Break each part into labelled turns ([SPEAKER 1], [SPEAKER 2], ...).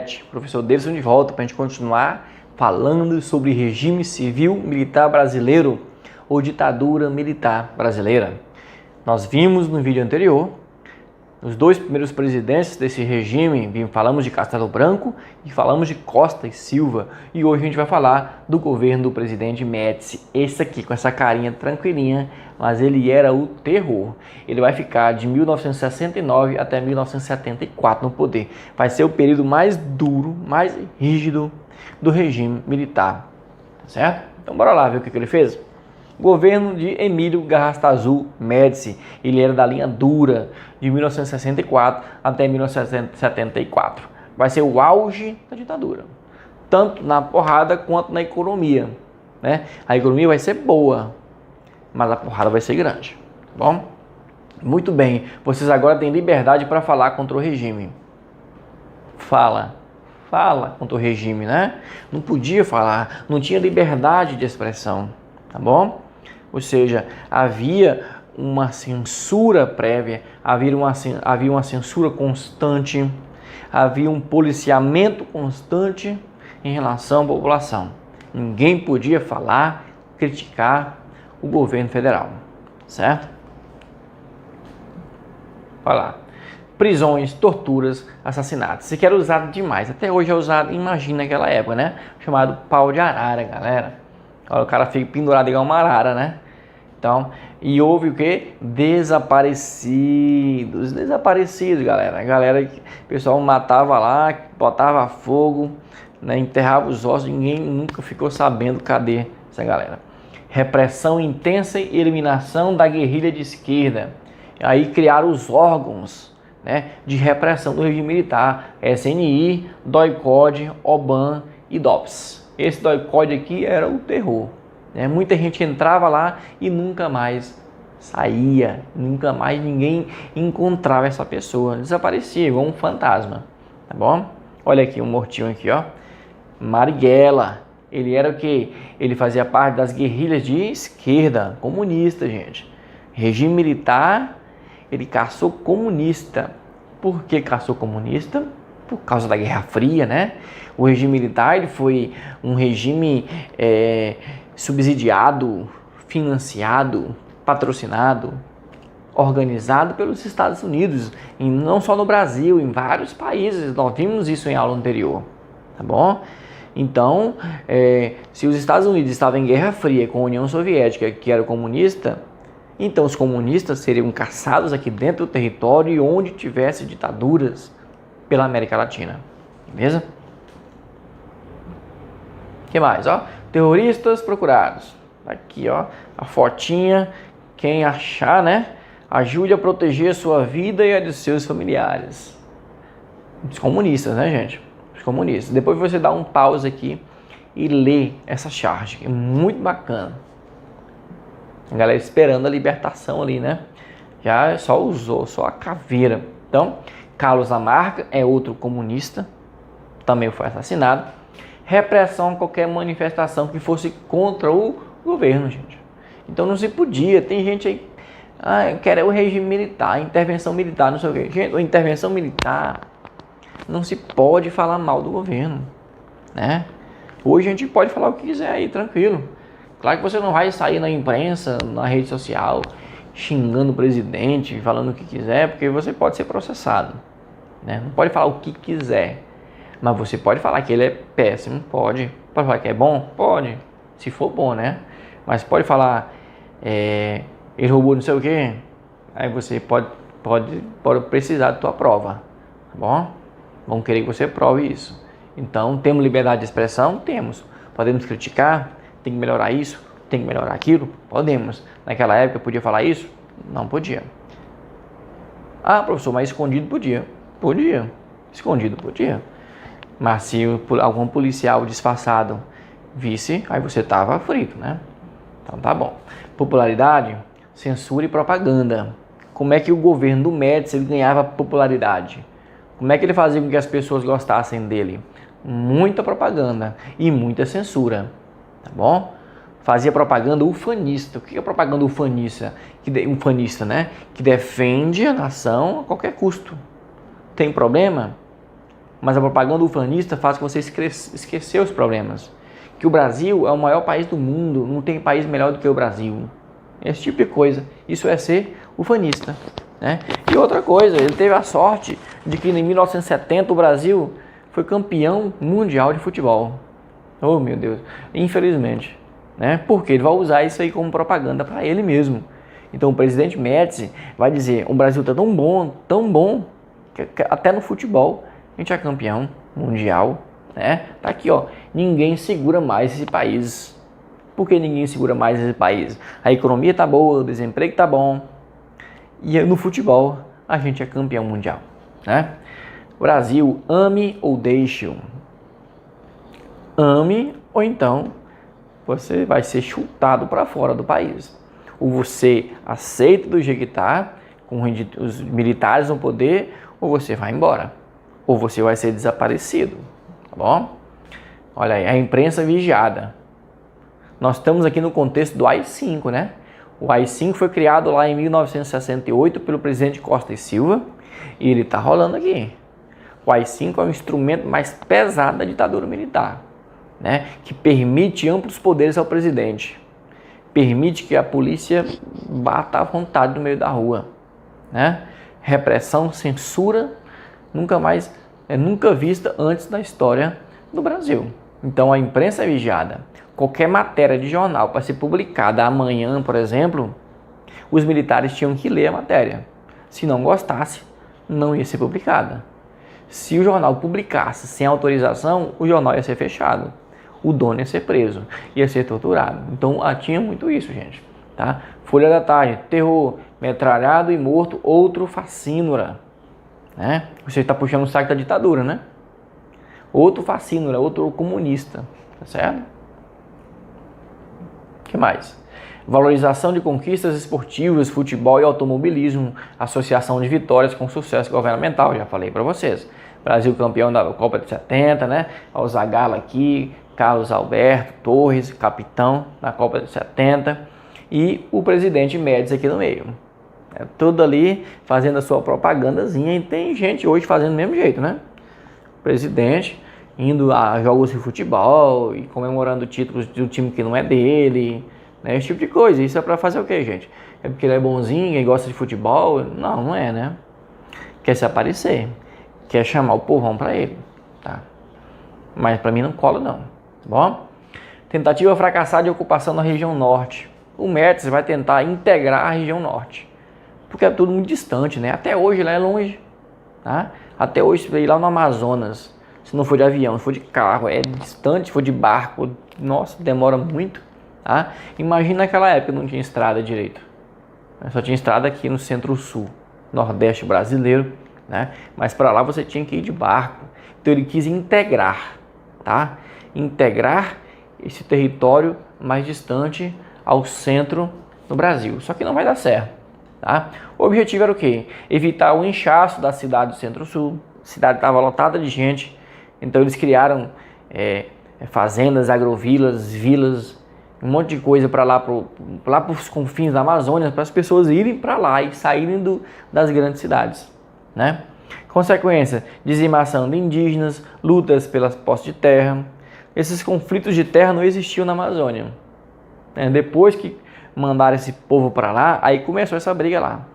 [SPEAKER 1] internet. Professor Davidson de volta para a gente continuar falando sobre regime civil militar brasileiro ou ditadura militar brasileira. Nós vimos no vídeo anterior os dois primeiros presidentes desse regime, falamos de Castelo Branco e falamos de Costa e Silva. E hoje a gente vai falar do governo do presidente Médici. Esse aqui, com essa carinha tranquilinha, mas ele era o terror. Ele vai ficar de 1969 até 1974 no poder. Vai ser o período mais duro, mais rígido do regime militar. Certo? Então bora lá ver o que ele fez. Governo de Emílio Garrastazu Médici. Ele era da linha dura, de 1964 até 1974. Vai ser o auge da ditadura, tanto na porrada quanto na economia, né? A economia vai ser boa, mas a porrada vai ser grande, tá bom? Muito bem, vocês agora têm liberdade para falar contra o regime. Fala contra o regime, né? Não podia falar, não tinha liberdade de expressão, tá bom? Ou seja, havia uma censura prévia, havia uma censura constante, havia um policiamento constante em relação à população. Ninguém podia falar, criticar o governo federal, certo? Olha lá. Prisões, torturas, assassinatos. Isso aqui era usado demais. Até hoje é usado, imagina naquela época, né? Chamado pau de arara, galera. Olha, o cara fica pendurado igual uma arara, né? Então, e houve o que? Desaparecidos, galera. A galera, o pessoal matava lá, botava fogo, né? Enterrava os ossos, ninguém nunca ficou sabendo cadê essa galera. Repressão intensa e eliminação da guerrilha de esquerda. Aí criaram os órgãos, né, de repressão do regime militar, SNI, DOI-CODE, OBAN e DOPS. Esse DOI-CODE aqui era o terror, né? Muita gente entrava lá e nunca mais saía, nunca mais ninguém encontrava essa pessoa, desaparecia igual um fantasma, tá bom? Olha aqui um mortinho aqui, ó, Marighella. Ele era o que? Ele fazia parte das guerrilhas de esquerda, comunista, gente. Regime militar, ele caçou comunista. Por que caçou comunista? Por causa da Guerra Fria, né? O regime militar ele foi um regime subsidiado, financiado, patrocinado, organizado pelos Estados Unidos, e não só no Brasil, em vários países. Nós vimos isso em aula anterior, tá bom? Então, se os Estados Unidos estavam em Guerra Fria com a União Soviética, que era comunista, então os comunistas seriam caçados aqui dentro do território e onde tivesse ditaduras pela América Latina. Beleza? O que mais? Ó, terroristas procurados. Aqui, ó, a fotinha. Quem achar, né? Ajude a proteger a sua vida e a de seus familiares. Os comunistas, né, gente? Os comunistas. Depois você dá um pause aqui e lê essa charge. É muito bacana. A galera esperando a libertação ali, né? Já só usou, só a caveira. Então, Carlos Lamarca é outro comunista, também foi assassinado. Repressão a qualquer manifestação que fosse contra o governo, gente. Então não se podia. Tem gente aí, quer o regime militar, intervenção militar, não sei o quê. Gente, a intervenção militar não se pode falar mal do governo, né? Hoje a gente pode falar o que quiser aí, tranquilo. Claro que você não vai sair na imprensa, na rede social, xingando o presidente, falando o que quiser, porque você pode ser processado, né? Não pode falar o que quiser, mas você pode falar que ele é péssimo, pode. Pode falar que é bom? Pode, se for bom, né? Mas pode falar, ele roubou não sei o quê, aí você pode precisar da tua prova, tá bom? Vão querer que você prove isso. Então, temos liberdade de expressão? Temos. Podemos criticar? Tem que melhorar isso? Tem que melhorar aquilo? Podemos. Naquela época podia falar isso? Não podia. Ah, professor, mas escondido podia. Podia. Escondido podia. Mas se algum policial disfarçado visse, aí você estava frito, né? Então tá bom. Popularidade, censura e propaganda. Como é que o governo do Médici ele ganhava popularidade? Como é que ele fazia com que as pessoas gostassem dele? Muita propaganda e muita censura, tá bom? Fazia propaganda ufanista. O que é propaganda ufanista? Ufanista, né? Que defende a nação a qualquer custo. Tem problema? Mas a propaganda ufanista faz com que você esquecer os problemas. Que o Brasil é o maior país do mundo, não tem país melhor do que o Brasil. Esse tipo de coisa. Isso é ser ufanista, né? E outra coisa, ele teve a sorte de que em 1970 o Brasil foi campeão mundial de futebol. Oh, meu Deus. Infelizmente, né? Porque ele vai usar isso aí como propaganda para ele mesmo. Então o presidente Médici vai dizer: o Brasil está tão bom, que até no futebol a gente é campeão mundial, né? Tá aqui, ó. Ninguém segura mais esse país. Por que ninguém segura mais esse país? A economia tá boa, o desemprego tá bom. E no futebol a gente é campeão mundial, né? Brasil, ame ou deixe-o. Ame ou então você vai ser chutado para fora do país. Ou você aceita do jeito que tá, com os militares no poder, ou você vai embora. Ou você vai ser desaparecido, tá bom? Olha aí, a imprensa vigiada. Nós estamos aqui no contexto do AI-5, né? O AI-5 foi criado lá em 1968 pelo presidente Costa e Silva e ele está rolando aqui. O AI-5 é o instrumento mais pesado da ditadura militar, né? Que permite amplos poderes ao presidente. Permite que a polícia bata à vontade no meio da rua, né? Repressão, censura, nunca vista antes da história do Brasil. Então a imprensa é vigiada. Qualquer matéria de jornal para ser publicada amanhã, por exemplo, os militares tinham que ler a matéria. Se não gostasse, não ia ser publicada. Se o jornal publicasse sem autorização, o jornal ia ser fechado. O dono ia ser preso, ia ser torturado. Então tinha muito isso, gente. Tá? Folha da Tarde, terror, metralhado e morto, outro facínora. Né? Você está puxando o saco da ditadura, né? Outro facínora, outro comunista. Tá certo? O que mais? Valorização de conquistas esportivas, futebol e automobilismo, associação de vitórias com sucesso governamental, já falei para vocês. Brasil campeão da Copa de 70, né? O Zagallo aqui, Carlos Alberto Torres, capitão da Copa de 70 e o presidente Médici aqui no meio. É tudo ali fazendo a sua propagandazinha e tem gente hoje fazendo do mesmo jeito, né? Presidente indo a jogos de futebol e comemorando títulos do time que não é dele, né? Esse tipo de coisa. Isso é pra fazer o quê, gente? É porque ele é bonzinho e gosta de futebol? Não, não é, né? Quer se aparecer, quer chamar o povão pra ele, tá? Mas pra mim não cola não, tá bom? Tentativa fracassada de ocupação na região norte. O Médici vai tentar integrar a região norte, porque é tudo muito distante, né? Até hoje lá é longe, tá? Até hoje você vai ir lá no Amazonas, se não for de avião, se for de carro, é distante, se for de barco, nossa, demora muito, tá? Imagina naquela época não tinha estrada direito. Só tinha estrada aqui no centro-sul, nordeste brasileiro, né? Mas para lá você tinha que ir de barco. Então ele quis integrar, tá? Integrar esse território mais distante ao centro do Brasil. Só que não vai dar certo, tá? O objetivo era o quê? Evitar o inchaço da cidade do centro-sul. A cidade estava lotada de gente. Então eles criaram fazendas, agrovilas, vilas, um monte de coisa para lá para os confins da Amazônia, para as pessoas irem para lá e saírem das grandes cidades, né? Consequência, dizimação de indígenas, lutas pelas posses de terra. Esses conflitos de terra não existiam na Amazônia. Depois que mandaram esse povo para lá, aí começou essa briga lá.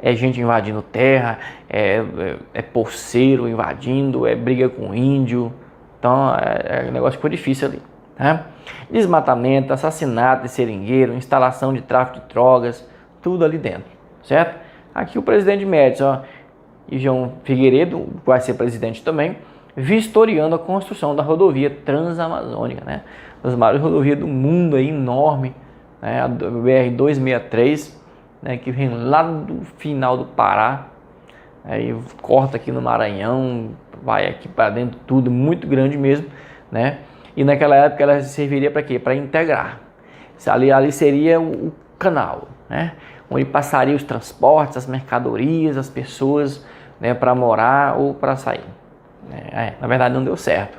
[SPEAKER 1] É gente invadindo terra, é porceiro invadindo, é briga com índio. Então, o negócio ficou difícil ali, né? Desmatamento, assassinato de seringueiro, instalação de tráfico de drogas, tudo ali dentro, certo? Aqui o presidente Médici, ó, e João Figueiredo, vai ser presidente também, vistoriando a construção da rodovia transamazônica, né? Uma das maiores rodovias do mundo, aí, enorme, né? A BR-263, né, que vem lá do final do Pará, aí corta aqui no Maranhão, vai aqui para dentro, tudo muito grande mesmo, né? E naquela época ela serviria para quê? Para integrar. Ali seria o canal, né? Onde passaria os transportes, as mercadorias, as pessoas, né, para morar ou para sair. Na verdade não deu certo,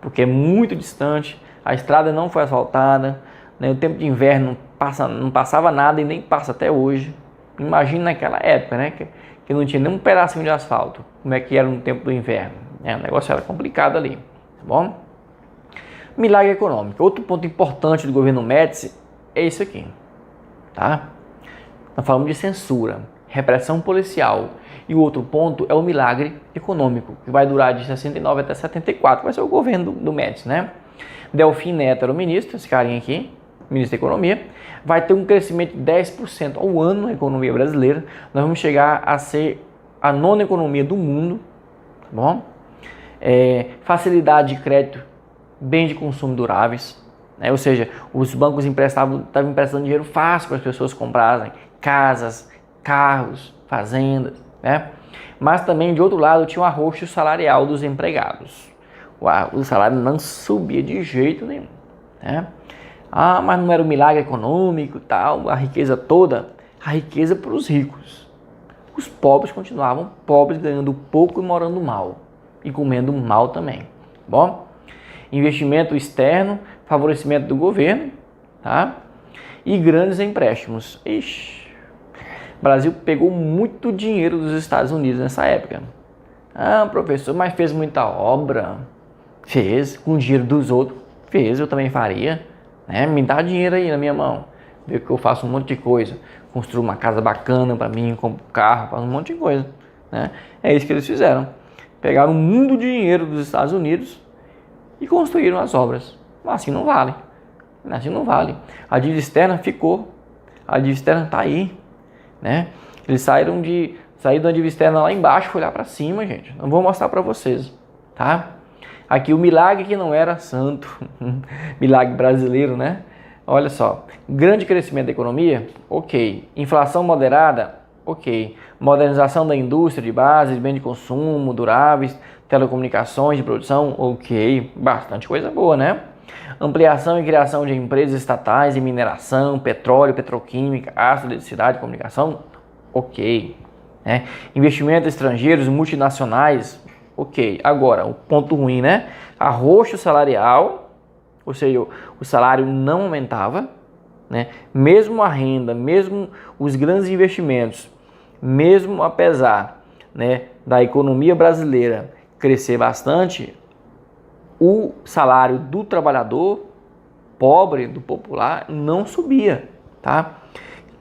[SPEAKER 1] porque é muito distante, a estrada não foi asfaltada, né? O tempo de inverno não passava nada e nem passa até hoje. Imagina naquela época, né? Que não tinha nem um pedacinho de asfalto. Como é que era no tempo do inverno? O negócio era complicado ali, tá bom? Milagre econômico. Outro ponto importante do governo Médici é isso aqui, tá? Nós falamos de censura, repressão policial. E o outro ponto é o milagre econômico, que vai durar de 69 até 74, vai ser o governo do Médici, né? Delfim Neto era o ministro, esse carinha aqui, ministro da Economia, vai ter um crescimento de 10% ao ano na economia brasileira. Nós vamos chegar a ser a 9ª economia do mundo, tá bom? Facilidade de crédito, bens de consumo duráveis, né? Ou seja, os bancos estavam emprestando dinheiro fácil para as pessoas comprarem casas, carros, fazendas, né? Mas também, de outro lado, tinha um arroxo salarial dos empregados. O salário não subia de jeito nenhum, né? Mas não era um milagre econômico, tal, a riqueza toda, a riqueza para os ricos. Os pobres continuavam pobres, ganhando pouco e morando mal, e comendo mal também. Bom, investimento externo, favorecimento do governo, tá? E grandes empréstimos. Ixi, o Brasil pegou muito dinheiro dos Estados Unidos nessa época. Professor, mas fez muita obra? Fez, com o dinheiro dos outros. Fez, eu também faria. Né? Me dá dinheiro aí na minha mão. Vê que eu faço um monte de coisa. Construo uma casa bacana para mim, compro carro, faço um monte de coisa. Né? É isso que eles fizeram. Pegaram muito dinheiro dos Estados Unidos e construíram as obras. Mas assim não vale. Assim não vale. A dívida externa ficou. A dívida externa está aí. Né? Eles saíram da dívida externa lá embaixo, foi lá para cima, gente. Não vou mostrar para vocês, tá? Aqui o milagre que não era santo, milagre brasileiro, né? Olha só, grande crescimento da economia, ok. Inflação moderada, ok. Modernização da indústria de base, de bens de consumo, duráveis, telecomunicações de produção, ok. Bastante coisa boa, né? Ampliação e criação de empresas estatais em mineração, petróleo, petroquímica, aço, eletricidade, comunicação, ok. Né? Investimentos estrangeiros, multinacionais, ok. Agora, o ponto ruim, né? Arroxo salarial, ou seja, o salário não aumentava, né? Mesmo a renda, mesmo os grandes investimentos, mesmo apesar, né, da economia brasileira crescer bastante, o salário do trabalhador pobre, do popular, não subia, tá?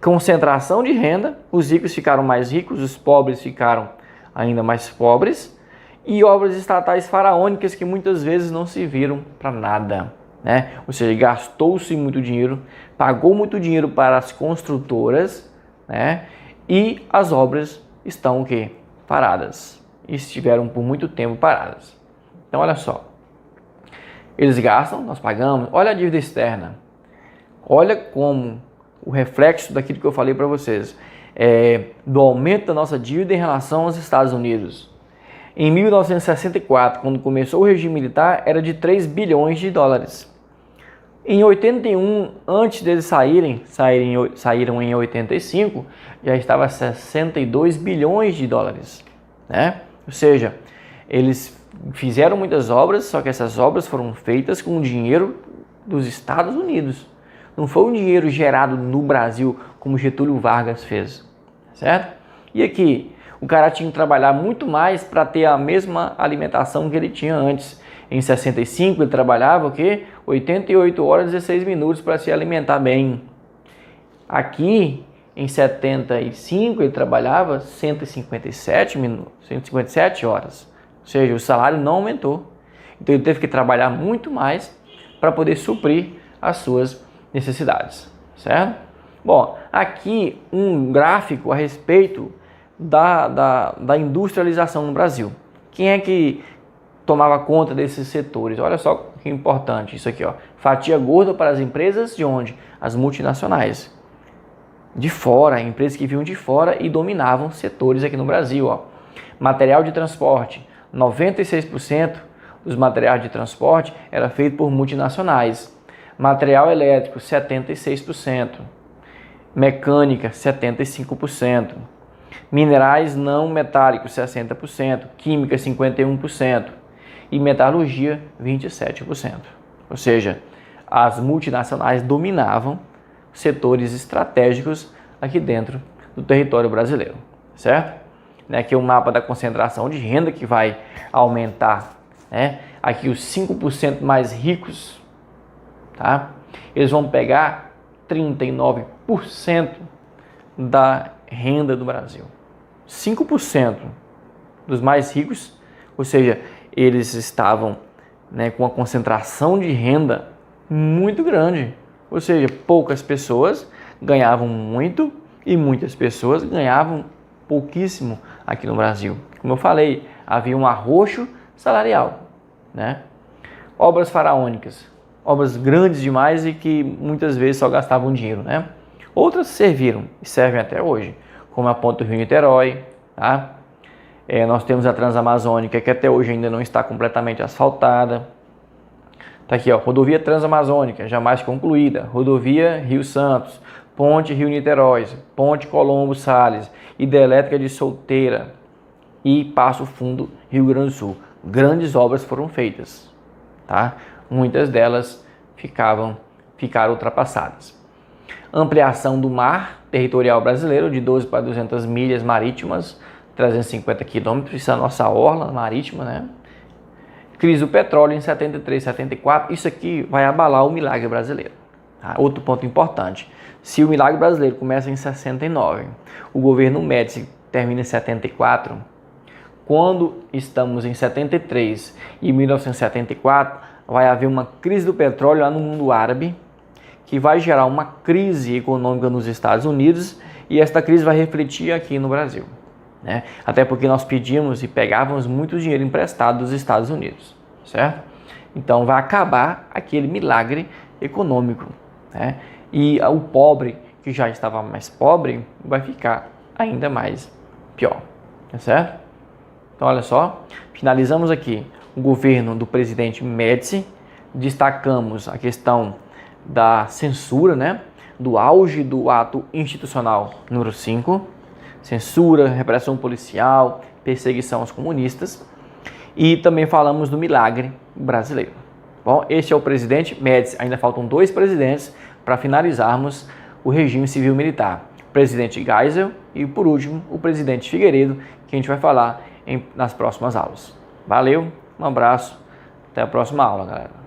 [SPEAKER 1] Concentração de renda, os ricos ficaram mais ricos, os pobres ficaram ainda mais pobres, e obras estatais faraônicas que muitas vezes não serviram para nada, né? Ou seja, gastou-se muito dinheiro, pagou muito dinheiro para as construtoras, né? E as obras estão o quê? Paradas. Estiveram por muito tempo paradas. Então, olha só. Eles gastam, nós pagamos. Olha a dívida externa. Olha como o reflexo daquilo que eu falei para vocês, do aumento da nossa dívida em relação aos Estados Unidos. Em 1964, quando começou o regime militar, era de 3 bilhões de dólares. Em 81, antes deles saíram em 85, já estava 62 bilhões de dólares. Né? Ou seja, eles fizeram muitas obras, só que essas obras foram feitas com o dinheiro dos Estados Unidos. Não foi um dinheiro gerado no Brasil, como Getúlio Vargas fez, certo? E aqui, o cara tinha que trabalhar muito mais para ter a mesma alimentação que ele tinha antes. Em 65, ele trabalhava o quê? 88 horas e 16 minutos para se alimentar bem. Aqui, em 75, ele trabalhava 157 horas. Ou seja, o salário não aumentou. Então ele teve que trabalhar muito mais para poder suprir as suas necessidades, certo? Bom, aqui um gráfico a respeito da industrialização no Brasil. Quem é que tomava conta desses setores? Olha só que importante isso aqui, ó. Fatia gorda para as empresas de onde? As multinacionais. De fora, empresas que vinham de fora e dominavam setores aqui no Brasil, ó. Material de transporte. 96% dos materiais de transporte era feito por multinacionais. Material elétrico, 76%. Mecânica, 75%. Minerais não metálicos, 60%. Química, 51%. E metalurgia, 27%. Ou seja, as multinacionais dominavam setores estratégicos aqui dentro do território brasileiro, certo? né? Aqui é o mapa da concentração de renda que vai aumentar, né? Aqui os 5% mais ricos, tá? Eles vão pegar 39% da renda do Brasil. 5% dos mais ricos, ou seja, eles estavam, né, com uma concentração de renda muito grande. Ou seja, poucas pessoas ganhavam muito e muitas pessoas ganhavam pouquíssimo aqui no Brasil. Como eu falei, havia um arroxo salarial, né? Obras faraônicas, obras grandes demais e que muitas vezes só gastavam dinheiro, né? Outras serviram e servem até hoje, como a Ponte do Rio-Niterói, tá? Nós temos a Transamazônica, que até hoje ainda não está completamente asfaltada. Tá aqui, ó, rodovia Transamazônica, jamais concluída. Rodovia Rio Santos, Ponte Rio-Niterói, Ponte Colombo Salles, Hidrelétrica de Solteira e Passo Fundo, Rio Grande do Sul. Grandes obras foram feitas, tá? Muitas delas ficaram ultrapassadas. Ampliação do mar territorial brasileiro de 12 para 200 milhas marítimas, 350 quilômetros, isso é a nossa orla marítima, né? Crise do petróleo em 73, 74, isso aqui vai abalar o milagre brasileiro. Tá? Outro ponto importante, se o milagre brasileiro começa em 69, o governo Médici termina em 74, quando estamos em 73 e 1974, vai haver uma crise do petróleo lá no mundo árabe, que vai gerar uma crise econômica nos Estados Unidos e esta crise vai refletir aqui no Brasil, né? Até porque nós pedimos e pegávamos muito dinheiro emprestado dos Estados Unidos, certo? Então vai acabar aquele milagre econômico, né? E o pobre, que já estava mais pobre, vai ficar ainda mais pior, tá certo? Então olha só, finalizamos aqui o governo do presidente Médici, destacamos a questão da censura, né? Do auge do ato institucional número 5, censura, repressão policial, perseguição aos comunistas, e também falamos do milagre brasileiro. Bom, este é o presidente Médici, ainda faltam 2 presidentes para finalizarmos o regime civil-militar, o presidente Geisel e, por último, o presidente Figueiredo, que a gente vai falar nas próximas aulas. Valeu, um abraço, até a próxima aula, galera.